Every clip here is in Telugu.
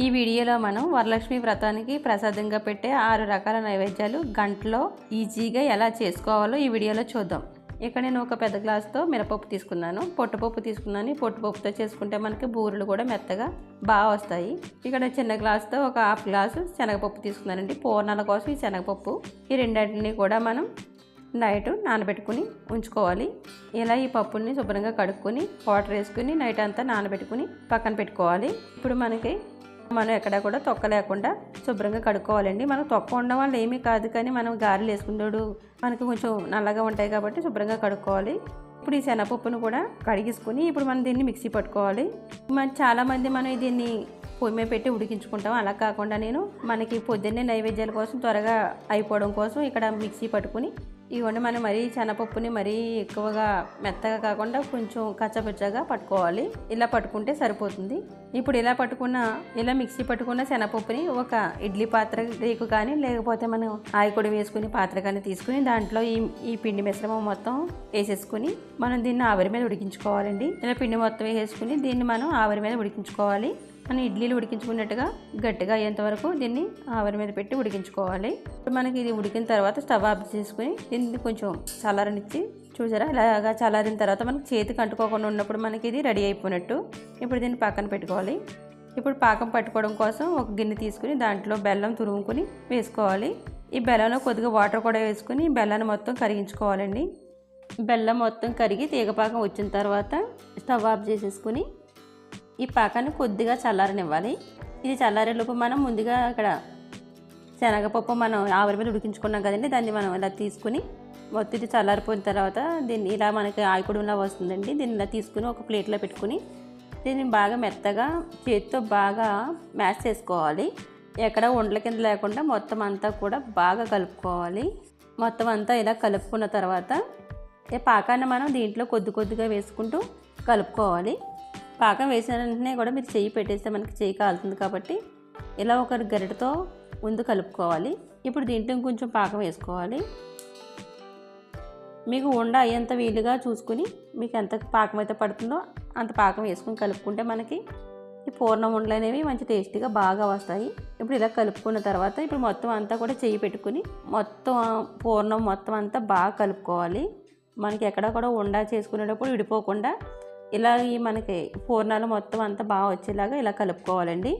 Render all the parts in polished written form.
ఈ వీడియోలో మనం వరలక్ష్మి వ్రతానికి ప్రసాదంగా పెట్టే 6 రకాల నైవేద్యాలు గంటలో ఈజీగా ఎలా చేసుకోవాలో ఈ వీడియోలో చూద్దాం. ఇక్కడ నేను ఒక పెద్ద గ్లాస్తో మినపప్పు తీసుకున్నాను, పొట్టుపప్పు తీసుకున్నాను. పొట్టుపప్పుతో చేసుకుంటే మనకి బూరెలు కూడా మెత్తగా బాగా వస్తాయి. ఇక్కడ చిన్న గ్లాస్తో ఒక హాఫ్ గ్లాసు శనగపప్పు తీసుకున్నానండి. పూర్ణాల కోసం ఈ శనగపప్పు, ఈ రెండింటిని కూడా మనం నైట్ నానబెట్టుకుని ఉంచుకోవాలి. ఇలా ఈ పప్పుని శుభ్రంగా కడుక్కొని వాటర్ వేసుకుని నైట్ అంతా నానబెట్టుకుని పక్కన పెట్టుకోవాలి. ఇప్పుడు మనం ఎక్కడ కూడా తొక్క లేకుండా శుభ్రంగా కడుక్కోవాలండి. మనకు తొక్క ఉండడం వల్ల ఏమీ కాదు, కానీ మనం గారెలు వేసుకున్నాడు మనకి కొంచెం నల్లగా ఉంటాయి కాబట్టి శుభ్రంగా కడుక్కోవాలి. ఇప్పుడు ఈ శనగపప్పును కూడా కడిగేసుకుని ఇప్పుడు మనం దీన్ని మిక్సీ పట్టుకోవాలి. చాలామంది మనం దీన్ని పొయ్యి మీద పెట్టి ఉడికించుకుంటాం. అలా కాకుండా నేను మనకి పొద్దున్నే నైవేద్యాల కోసం త్వరగా అయిపోవడం కోసం ఇక్కడ మిక్సీ పట్టుకుని ఇవ్వండి. మనం మరీ శనగపప్పుని మరీ ఎక్కువగా మెత్తగా కాకుండా కొంచెం కచ్చపచ్చగా పట్టుకోవాలి. ఇలా పట్టుకుంటే సరిపోతుంది. ఇప్పుడు ఇలా మిక్సీ పట్టుకున్న శనగపప్పుని ఒక ఇడ్లీ పాత్ర రేకు కానీ లేకపోతే మనం ఆయికొడి వేసుకుని పాత్ర కానీ తీసుకుని దాంట్లో ఈ పిండి మిశ్రమం మొత్తం వేసేసుకుని మనం దీన్ని ఆవిరి మీద ఉడికించుకోవాలండి. ఇలా పిండి మొత్తం వేసుకుని దీన్ని మనం ఆవిరి మీద ఉడికించుకోవాలి. మనం ఇడ్లీలు ఉడికించుకున్నట్టుగా గట్టిగా అయ్యేంత వరకు దీన్ని ఆవిరి మీద పెట్టి ఉడికించుకోవాలి. ఇప్పుడు మనకి ఇది ఉడికిన తర్వాత స్టవ్ ఆఫ్ చేసుకుని దీన్ని కొంచెం చల్లారనిచ్చి చూసారా, ఇలాగా చల్లారిన తర్వాత మనకి చేతికి అంటుకోకుండా ఉన్నప్పుడు మనకి ఇది రెడీ అయిపోయినట్టు. ఇప్పుడు దీన్ని పక్కన పెట్టుకోవాలి. ఇప్పుడు పాకం పట్టుకోవడం కోసం ఒక గిన్నె తీసుకుని దాంట్లో బెల్లం తురుముకుని వేసుకోవాలి. ఈ బెల్లంలో కొద్దిగా వాటర్ కూడా వేసుకుని బెల్లాన్ని మొత్తం కరిగించుకోవాలండి. బెల్లం మొత్తం కరిగి తీగపాకం వచ్చిన తర్వాత స్టవ్ ఆఫ్ చేసేసుకుని ఈ పాకాన్ని కొద్దిగా చల్లారనివ్వాలి. ఇది చల్లారేలోపు మనం ముందుగా ఇక్కడ శనగపప్పు మనం ఆవిరి మీద ఉడికించుకున్నాం కదండి, దాన్ని మనం ఇలా తీసుకుని మొత్తం ఇది చల్లారిపోయిన తర్వాత దీన్ని ఇలా మనకి ఆయికుడులా వస్తుందండి. దీన్ని ఇలా తీసుకుని ఒక ప్లేట్లో పెట్టుకుని దీన్ని బాగా మెత్తగా చేతితో బాగా మ్యాష్ చేసుకోవాలి. ఎక్కడ ఉండల కింద లేకుండా మొత్తం అంతా కూడా బాగా కలుపుకోవాలి. మొత్తం అంతా ఇలా కలుపుకున్న తర్వాత ఈ పాకాన్ని మనం దీంట్లో కొద్దిగా వేసుకుంటూ కలుపుకోవాలి. పాకం వేసిన వెంటనే కూడా మీరు చెయ్యి పెట్టేస్తే మనకి చెయ్యి కాలుతుంది కాబట్టి ఇలా ఒక గరిటతో ముందు కలుపుకోవాలి. ఇప్పుడు దీంట్లో కొంచెం పాకం వేసుకోవాలి. మీకు ఉండ అయ్యేంత వీలుగా చూసుకుని మీకు ఎంత పాకం అయితే పడుతుందో అంత పాకం వేసుకుని కలుపుకుంటే మనకి ఈ పూర్ణం ఉండలు అనేవి మంచి టేస్టీగా బాగా వస్తాయి. ఇప్పుడు ఇలా కలుపుకున్న తర్వాత ఇప్పుడు మొత్తం అంతా కూడా చెయ్యి పెట్టుకుని మొత్తం పూర్ణం మొత్తం అంతా బాగా కలుపుకోవాలి. మనకి ఎక్కడ కూడా ఉండ చేసుకునేటప్పుడు విడిపోకుండా ఇలా మనకి పూర్ణాలు మొత్తం అంతా బాగా వచ్చేలాగా ఇలా కలుపుకోవాలండి.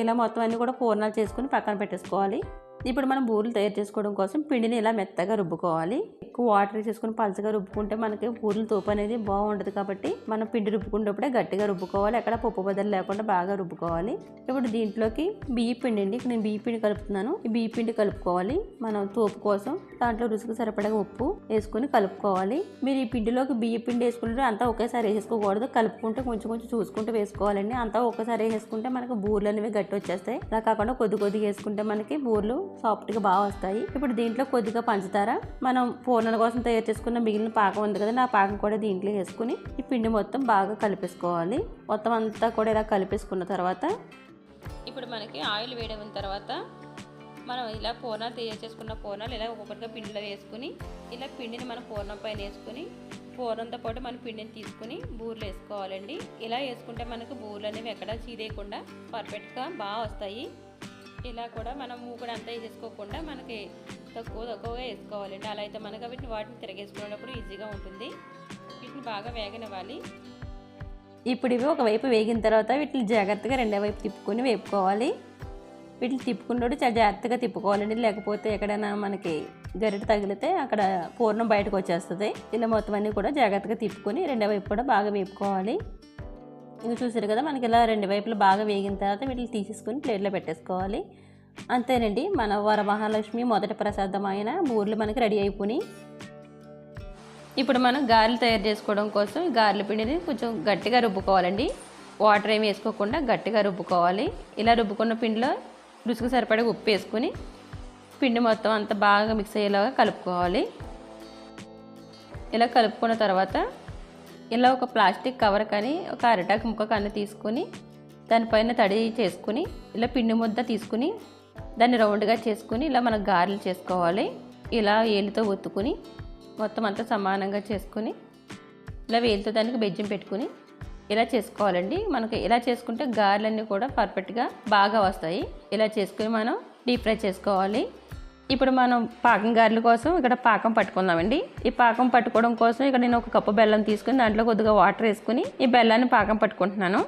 ఇలా మొత్తం అన్నీ కూడా పూర్ణాలు చేసుకుని పక్కన పెట్టేసుకోవాలి. ఇప్పుడు మనం బూరెలు తయారు చేసుకోవడం కోసం పిండిని ఇలా మెత్తగా రుబ్బుకోవాలి. ఎక్కువ వాటర్ చేసుకుని పలచగా రుబ్బుకుంటే మనకి బూరెలు తోపు అనేది బాగుంటుంది కాబట్టి మనం పిండి రుబ్బుకునేటప్పుడే గట్టిగా రుబ్బుకోవాలి. ఎక్కడ పప్పు బద్దలు లేకుండా బాగా రుబ్బుకోవాలి. ఇప్పుడు దీంట్లోకి బియ్య పిండి అండి, నేను బియ్య పిండి కలుపుతున్నాను. ఈ బియ్య పిండి కలుపుకోవాలి మనం తోపు కోసం. దాంట్లో రుచికి సరిపడగా ఉప్పు వేసుకుని కలుపుకోవాలి. మీరు ఈ పిండిలోకి బియ్య పిండి వేసుకుంటే అంతా ఒకేసారి వేసుకోకూడదు, కలుపుకుంటే కొంచెం కొంచెం చూసుకుంటూ వేసుకోవాలండి. అంతా ఒక్కసారి వేసుకుంటే మనకి బూరెలు అనేవి గట్టి వచ్చేస్తాయి. అలా కాకుండా కొద్దిగా వేసుకుంటే మనకి బూరెలు సాఫ్ట్గా బాగా వస్తాయి. ఇప్పుడు దీంట్లో కొద్దిగా పంచదార, మనం పూర్ణాల కోసం తయారు చేసుకున్న మిగిలిన పాకం ఉంది కదా, ఆ పాకం కూడా దీంట్లో వేసుకుని ఈ పిండి మొత్తం బాగా కలిపేసుకోవాలి. మొత్తం అంతా కూడా ఇలా కలిపేసుకున్న తర్వాత ఇప్పుడు మనకి ఆయిల్ వేడైన తర్వాత మనం ఇలా పూర్ణాలు తయారు చేసుకున్న పూర్ణాలు ఇలా ఒక్కొక్కటిగా పిండిలో వేసుకుని ఇలా పిండిని మనం పూర్ణం పైన వేసుకుని పూర్ణంతో పాటు మన పిండిని తీసుకుని బూరెలు వేసుకోవాలండి. ఇలా వేసుకుంటే మనకి బూరెలు అనేవి ఎక్కడ చీదేయకుండా పర్ఫెక్ట్గా బాగా వస్తాయి. ఇలా కూడా మనం మూకుడు అంతా వేసేసుకోకుండా మనకి తక్కువగా వేసుకోవాలండి. అలా అయితే మనకు వాటిని తిరగేసుకునేటప్పుడు ఈజీగా ఉంటుంది. వీటిని బాగా వేగనివ్వాలి. ఇప్పుడు ఇవి ఒకవైపు వేగిన తర్వాత వీటిని జాగ్రత్తగా రెండో వైపు తిప్పుకొని వేపుకోవాలి. వీటిని తిప్పుకున్నప్పుడు చాలా జాగ్రత్తగా తిప్పుకోవాలండి, లేకపోతే ఎక్కడైనా మనకి గరిట తగిలితే అక్కడ పూర్ణం బయటకు వచ్చేస్తుంది. ఇలా మొత్తం అన్నీ కూడా జాగ్రత్తగా తిప్పుకొని రెండో వైపు కూడా బాగా వేపుకోవాలి. ఇంకా చూసారు కదా, మనకి ఇలా రెండు వైపులు బాగా వేగిన తర్వాత వీటిని తీసేసుకొని ప్లేట్లో పెట్టేసుకోవాలి. అంతేనండి, మన వరమహాలక్ష్మి మొదటి ప్రసాదం అయిన బూరెలు మనకి రెడీ అయిపోయి. ఇప్పుడు మనం గారెలు తయారు చేసుకోవడం కోసం గారెల పిండిని కొంచెం గట్టిగా రుబ్బుకోవాలండి. వాటర్ ఏమి వేసుకోకుండా గట్టిగా రుబ్బుకోవాలి. ఇలా రుబ్బుకున్న పిండిలో రుచికి సరిపడే ఉప్పు వేసుకుని పిండి మొత్తం అంతా బాగా మిక్స్ అయ్యేలాగా కలుపుకోవాలి. ఇలా కలుపుకున్న తర్వాత ఇలా ఒక ప్లాస్టిక్ కవర్ కానీ ఒక అరిటాకు ముక్క కానీ తీసుకుని దానిపైన తడి చేసుకుని ఇలా పిండి ముద్ద తీసుకుని దాన్ని రౌండ్గా చేసుకుని ఇలా మనం గారెలు చేసుకోవాలి. ఇలా ఏలుతో ఒత్తుకుని మొత్తం అంతా సమానంగా చేసుకుని ఇలా వేలుతో దానికి బెజ్జం పెట్టుకుని ఇలా చేసుకోవాలండి. మనకి ఇలా చేసుకుంటే గారెలన్నీ కూడా పర్ఫెక్ట్గా బాగా వస్తాయి. ఇలా చేసుకుని మనం డీప్ ఫ్రై చేసుకోవాలి. ఇప్పుడు మనం పాకం గారెల కోసం ఇక్కడ పాకం పట్టుకుందామండి. ఈ పాకం పట్టుకోవడం కోసం ఇక్కడ నేను ఒక కప్పు బెల్లం తీసుకుని దాంట్లో కొద్దిగా వాటర్ వేసుకుని ఈ బెల్లాన్ని పాకం పట్టుకుంటున్నాను.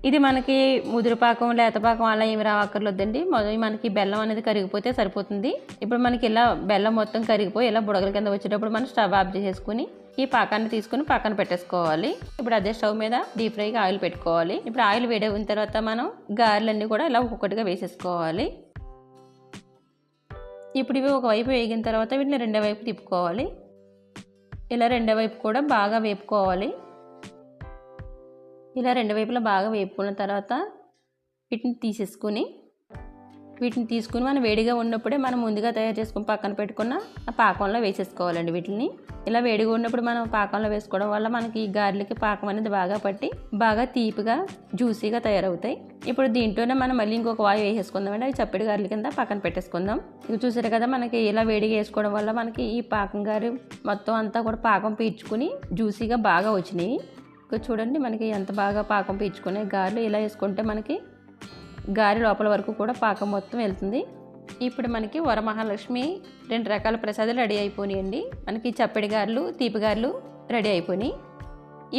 ఇది మనకి ముదురు పాకం లేత పాకం అలా ఏమి రావక్కర్లేదండి. మనకి బెల్లం అనేది కరిగిపోతే సరిపోతుంది. ఇప్పుడు మనకి ఇలా బెల్లం మొత్తం కరిగిపోయి ఇలా బుడగల కింద వచ్చేటప్పుడు మనం స్టవ్ ఆఫ్ చేసేసుకుని ఈ పాకాన్ని తీసుకుని పక్కన పెట్టేసుకోవాలి. ఇప్పుడు అదే స్టవ్ మీద డీప్ ఫ్రైకి ఆయిల్ పెట్టుకోవాలి. ఇప్పుడు ఆయిల్ వేడైన తర్వాత మనం గారెలన్నీ కూడా ఇలా ఒక్కొక్కటిగా వేసేసుకోవాలి. ఇప్పుడు ఇవి ఒకవైపు వేగిన తర్వాత వీటిని రెండో వైపు తిప్పుకోవాలి. ఇలా రెండో వైపు కూడా బాగా వేపుకోవాలి. ఇలా రెండు వైపులా బాగా వేపుకున్న తర్వాత వీటిని తీసుకుని మనం వేడిగా ఉన్నప్పుడే మనం ముందుగా తయారు చేసుకుని పక్కన పెట్టుకున్న ఆ పాకంలో వేసేసుకోవాలండి. వీటిని ఇలా వేడిగా ఉన్నప్పుడు మనం పాకంలో వేసుకోవడం వల్ల మనకి ఈ గారెలకి పాకం అనేది బాగా పట్టి బాగా తీపిగా జ్యూసీగా తయారవుతాయి. ఇప్పుడు దీంట్లోనే మనం మళ్ళీ ఇంకొక వాయి వేసేసుకుందామండి. అవి చప్పటి గారెల కింద పక్కన పెట్టేసుకుందాం. ఇవి చూసారు కదా, మనకి ఇలా వేడిగా వేసుకోవడం వల్ల మనకి ఈ పాకం గారి మొత్తం అంతా కూడా పాకం పీల్చుకుని జ్యూసీగా బాగా వచ్చినాయి. చూడండి మనకి ఎంత బాగా పాకం పీల్చుకునే గారెలు. ఇలా వేసుకుంటే మనకి గారె లోపల వరకు కూడా పాకం మొత్తం వెళ్తుంది. ఇప్పుడు మనకి వరమహాలక్ష్మి 2 రకాల ప్రసాదాలు రెడీ అయిపోయినాయండి. మనకి చప్పటి గారెలు, తీపి గారెలు రెడీ అయిపోయినాయి.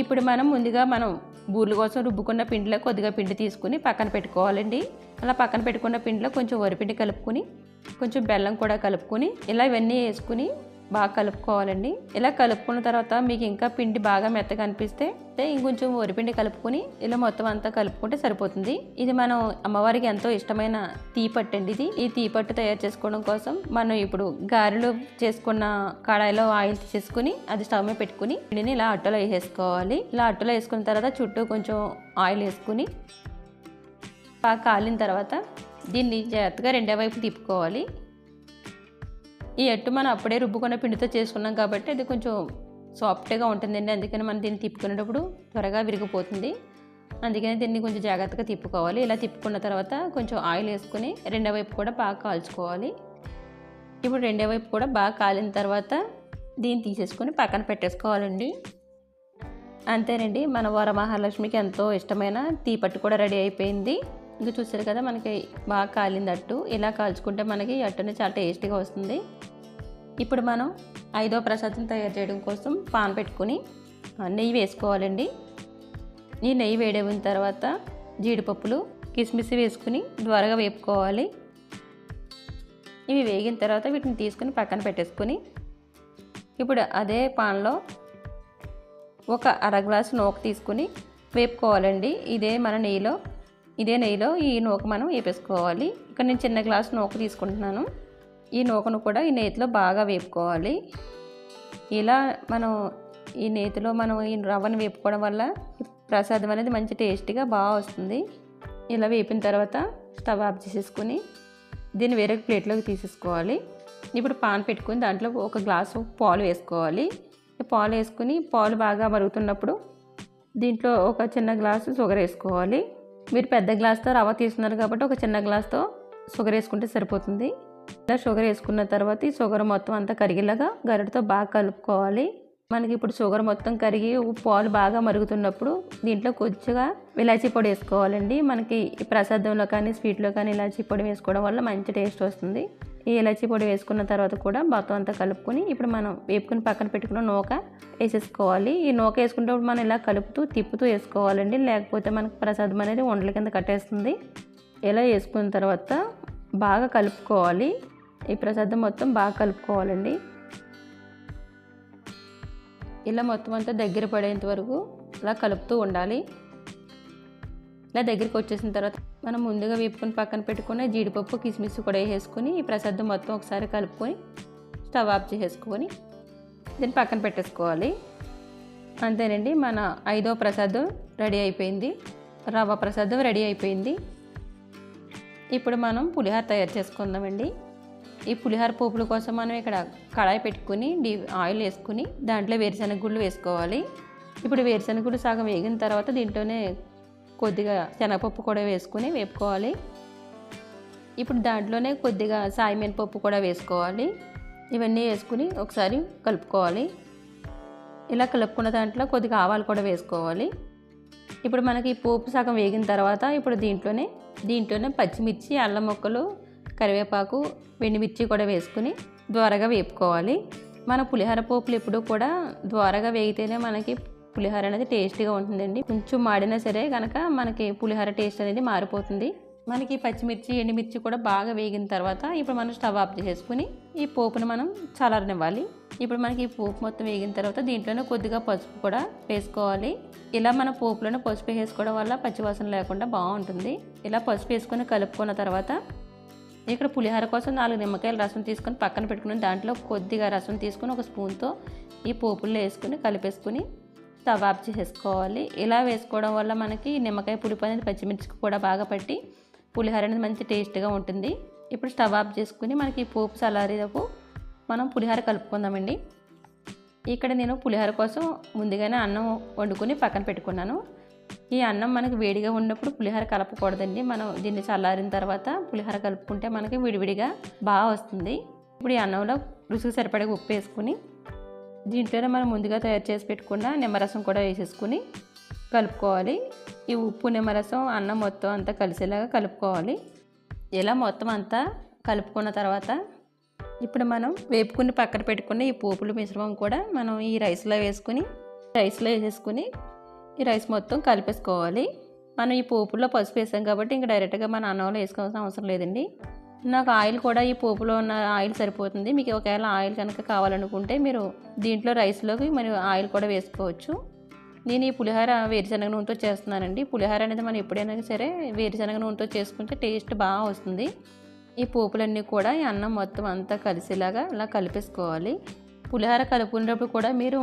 ఇప్పుడు మనం ముందుగా బూర్ల కోసం రుబ్బుకున్న పిండిలో కొద్దిగా పిండి తీసుకుని పక్కన పెట్టుకోవాలండి. అలా పక్కన పెట్టుకున్న పిండిలో కొంచెం వరిపిండి కలుపుకొని కొంచెం బెల్లం కూడా కలుపుకొని ఇలా ఇవన్నీ వేసుకుని బాగా కలుపుకోవాలండి. ఇలా కలుపుకున్న తర్వాత మీకు ఇంకా పిండి బాగా మెత్తగా అనిపిస్తే ఇంకొంచెం వరిపిండి కలుపుకొని ఇలా మొత్తం అంతా కలుపుకుంటే సరిపోతుంది. ఇది మనం అమ్మవారికి ఎంతో ఇష్టమైన తీపట్టు అండి. ఈ తీపట్టు తయారు చేసుకోవడం కోసం మనం ఇప్పుడు గారెలు చేసుకున్న కడాయిలో ఆయిల్ తీసేసుకుని అది స్టవ్ మీద పెట్టుకుని పిండిని ఇలా అట్టలో వేసేసుకోవాలి. ఇలా అట్టలో వేసుకున్న తర్వాత చుట్టూ కొంచెం ఆయిల్ వేసుకుని బాగా కాలిన తర్వాత దీన్ని జాగ్రత్తగా రెండో వైపు తిప్పుకోవాలి. ఈ అట్టు మనం అప్పుడే రుబ్బుకున్న పిండితో చేసుకున్నాం కాబట్టి అది కొంచెం సాఫ్ట్గా ఉంటుందండి. అందుకని మనం దీన్ని తిప్పుకునేటప్పుడు త్వరగా విరిగిపోతుంది. అందుకని దీన్ని కొంచెం జాగ్రత్తగా తిప్పుకోవాలి. ఇలా తిప్పుకున్న తర్వాత కొంచెం ఆయిల్ వేసుకుని రెండో వైపు కూడా బాగా కాల్చుకోవాలి. ఇప్పుడు రెండో వైపు కూడా బాగా కాలిన తర్వాత దీన్ని తీసేసుకొని పక్కన పెట్టేసుకోవాలండి. అంతేనండి, మన వరమహాలక్ష్మికి ఎంతో ఇష్టమైన తీపట్టు కూడా రెడీ అయిపోయింది. ఇంకా చూసారు కదా, మనకి బాగా కాలింది అట్టు. ఇలా కాల్చుకుంటే మనకి అట్టుని చాలా టేస్టీగా వస్తుంది. ఇప్పుడు మనం 5వ ప్రసాదం తయారు చేయడం కోసం పాన్ పెట్టుకుని నెయ్యి వేసుకోవాలండి. ఈ నెయ్యి వేడైన తర్వాత జీడిపప్పులు, కిస్మిస్ వేసుకుని త్వరగా వేపుకోవాలి. ఇవి వేగిన తర్వాత వీటిని తీసుకుని పక్కన పెట్టేసుకొని ఇప్పుడు అదే పాన్లో ఒక అర గ్లాసు నూక తీసుకుని వేపుకోవాలండి. ఇదే నెయ్యిలో ఈ నూక మనం వేపేసుకోవాలి. ఇక్కడ నేను చిన్న గ్లాసు నూక తీసుకుంటున్నాను. ఈ నూకను కూడా ఈ నేతిలో బాగా వేపుకోవాలి. ఇలా ఈ నేతిలో ఈ రవ్వను వేపుకోవడం వల్ల ప్రసాదం అనేది మంచి టేస్టీగా బాగా వస్తుంది. ఇలా వేపిన తర్వాత స్టవ్ ఆఫ్ చేసేసుకుని దీన్ని వేరే ప్లేట్లోకి తీసేసుకోవాలి. ఇప్పుడు పాన్ పెట్టుకుని దాంట్లో ఒక గ్లాసు పాలు వేసుకోవాలి. పాలు వేసుకుని పాలు బాగా మరుగుతున్నప్పుడు దీంట్లో ఒక చిన్న గ్లాసు షుగర్ వేసుకోవాలి. మీరు పెద్ద గ్లాస్తో రవ్వ తీసుకున్నారు కాబట్టి ఒక చిన్న గ్లాస్తో షుగర్ వేసుకుంటే సరిపోతుంది. ఇలా షుగర్ వేసుకున్న తర్వాత ఈ షుగర్ మొత్తం అంతా కరిగేలాగా గరిటతో బాగా కలుపుకోవాలి. మనకి ఇప్పుడు షుగర్ మొత్తం కరిగి పాలు బాగా మరుగుతున్నప్పుడు దీంట్లో కొద్దిగా ఇలాచీ పొడి వేసుకోవాలండి. మనకి ఈ ప్రసాదంలో కానీ స్వీట్లో కానీ ఇలాచీ పొడి వేసుకోవడం వల్ల మంచి టేస్ట్ వస్తుంది. ఈ ఇలాచీ పొడి వేసుకున్న తర్వాత కూడా మొత్తం అంతా కలుపుకొని ఇప్పుడు మనం వేపుకుని పక్కన పెట్టుకున్న నూక వేసేసుకోవాలి. ఈ నూక వేసుకునేటప్పుడు మనం ఇలా తిప్పుతూ వేసుకోవాలండి, లేకపోతే మనకు ప్రసాదం అనేది ఉండల కింద కట్టేస్తుంది. ఇలా వేసుకున్న తర్వాత బాగా కలుపుకోవాలి. ఈ ప్రసాదం మొత్తం బాగా కలుపుకోవాలండి. ఇలా మొత్తం అంతా దగ్గర పడేంత వరకు ఇలా కలుపుతూ ఉండాలి. ఇలా దగ్గరికి వచ్చేసిన తర్వాత మనం ముందుగా వేపుకొని పక్కన పెట్టుకుని జీడిపప్పు, కిస్మిస్ కూడా వేసుకొని ఈ ప్రసాదం మొత్తం ఒకసారి కలుపుకొని స్టవ్ ఆఫ్ చేసేసుకొని దీన్ని పక్కన పెట్టేసుకోవాలి. అంతేనండి, మన 5వ ప్రసాదం రెడీ అయిపోయింది. రవ్వ ప్రసాదం రెడీ అయిపోయింది. ఇప్పుడు మనం పులిహోర తయారు చేసుకుందామండి. ఈ పులిహోర పోపుల కోసం మనం ఇక్కడ కడాయి పెట్టుకుని ఆయిల్ వేసుకుని దాంట్లో వేరుశనగ గుళ్ళు వేసుకోవాలి. ఇప్పుడు వేరుశనగ గుళ్ళు సగం వేగిన తర్వాత దీంట్లోనే కొద్దిగా శనగపప్పు కూడా వేసుకుని వేపుకోవాలి. ఇప్పుడు దాంట్లోనే కొద్దిగా సాయి మినపప్పు కూడా వేసుకోవాలి. ఇవన్నీ వేసుకుని ఒకసారి కలుపుకోవాలి. ఇలా కలుపుకున్న దాంట్లో కొద్దిగా ఆవాలు కూడా వేసుకోవాలి. ఇప్పుడు మనకి పోపు సగం వేగిన తర్వాత ఇప్పుడు దీంట్లోనే పచ్చిమిర్చి, అల్లం ముక్కలు, కరివేపాకు, ఎండుమిర్చి కూడా వేసుకుని ద్వారగా వేపుకోవాలి. మన పులిహోర పోపులు ఎప్పుడూ కూడా ద్వారగా వేగితేనే మనకి పులిహోర అనేది టేస్టీగా ఉంటుందండి. కొంచెం మాడినా సరే కనుక మనకి పులిహోర టేస్ట్ అనేది మారిపోతుంది. మనకి పచ్చిమిర్చి, ఎండుమిర్చి కూడా బాగా వేగిన తర్వాత ఇప్పుడు మనం స్టవ్ ఆఫ్ చేసుకుని ఈ పోపును మనం చల్లారనివ్వాలి. ఇప్పుడు మనకి ఈ పోపు మొత్తం వేగిన తర్వాత దీంట్లోనే కొద్దిగా పసుపు కూడా వేసుకోవాలి. ఇలా మన పోపులోనే పసుపు వేసుకోవడం వల్ల పచ్చివాసన లేకుండా బాగుంటుంది. ఇలా పసుపు వేసుకొని కలుపుకున్న తర్వాత ఇక్కడ పులిహోర కోసం 4 నిమ్మకాయల రసం తీసుకొని పక్కన పెట్టుకుని దాంట్లో కొద్దిగా రసం తీసుకుని ఒక స్పూన్తో ఈ పోపుల్లో వేసుకుని కలిపేసుకుని స్టవ్ ఆఫ్ చేసేసుకోవాలి. ఇలా వేసుకోవడం వల్ల మనకి నిమ్మకాయ పులుపు అనేది పచ్చిమిర్చికి కూడా బాగా పట్టి పులిహోర అనేది మంచి టేస్ట్గా ఉంటుంది. ఇప్పుడు స్టవ్ ఆఫ్ చేసుకుని మనకి పోపు చల్లారేపు మనం పులిహోర కలుపుకుందామండి. ఇక్కడ నేను పులిహోర కోసం ముందుగానే అన్నం వండుకొని పక్కన పెట్టుకున్నాను. ఈ అన్నం మనకి వేడిగా ఉన్నప్పుడు పులిహోర కలపకూడదండి. మనం దీన్ని చల్లారిన తర్వాత పులిహోర కలుపుకుంటే మనకి విడివిడిగా బాగా వస్తుంది. ఇప్పుడు ఈ అన్నంలో రుచికి సరిపడే ఉప్పు వేసుకుని దీంట్లోనే మనం ముందుగా తయారు చేసి పెట్టుకున్న నిమ్మరసం కూడా వేసేసుకుని కలుపుకోవాలి. ఈ ఉప్పు నిమ్మరసం అన్నం మొత్తం అంతా కలిసేలాగా కలుపుకోవాలి. ఇలా మొత్తం అంతా కలుపుకున్న తర్వాత ఇప్పుడు మనం వేపుకుని పక్కన పెట్టుకున్న ఈ పోపుల మిశ్రమం కూడా మనం ఈ రైస్లో వేసేసుకుని ఈ రైస్ మొత్తం కలిపేసుకోవాలి. మనం ఈ పోపుల్లో పసుపు వేసాం కాబట్టి ఇంకా డైరెక్ట్గా మన అన్నంలో వేసుకోవాల్సిన అవసరం లేదండి. నాకు ఆయిల్ కూడా ఈ పోపులో ఉన్న ఆయిల్ సరిపోతుంది. మీకు ఒకవేళ ఆయిల్ కనుక కావాలనుకుంటే మీరు దీంట్లో రైస్లోకి మరి ఆయిల్ కూడా వేసుకోవచ్చు. నేను ఈ పులిహోర వేరుశనగ నూనెతో చేస్తున్నానండి. పులిహోర అనేది మనం ఎప్పుడైనా సరే వేరుశనగ నూనెతో చేసుకుంటే టేస్ట్ బాగా వస్తుంది. ఈ పోపులన్నీ కూడా ఈ అన్నం మొత్తం అంతా కలిసేలాగా ఇలా కలిపేసుకోవాలి. పులిహోర కలుపుకునేటప్పుడు కూడా మీరు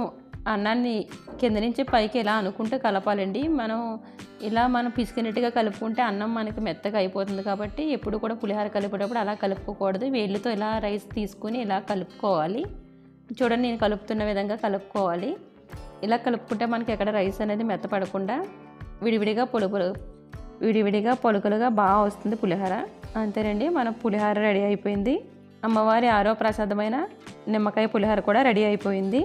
అన్నాన్ని కింద నుంచి పైకి ఇలా అనుకుంటూ కలపాలండి. మనం పిసికినట్టుగా కలుపుకుంటే అన్నం మనకి మెత్తగా అయిపోతుంది కాబట్టి ఎప్పుడు కూడా పులిహోర కలిపేటప్పుడు అలా కలుపుకోకూడదు. వేళ్ళతో ఇలా రైస్ తీసుకుని ఇలా కలుపుకోవాలి. చూడండి, నేను కలుపుతున్న విధంగా కలుపుకోవాలి. ఇలా కలుపుకుంటే మనకి ఎక్కడ రైస్ అనేది మెత్తపడకుండా విడివిడిగా పొలుకలుగా బాగా వస్తుంది పులిహోర. అంతేనండి, మన పులిహోర రెడీ అయిపోయింది. అమ్మవారి 6వ ప్రసాదమైన నిమ్మకాయ పులిహోర కూడా రెడీ అయిపోయింది.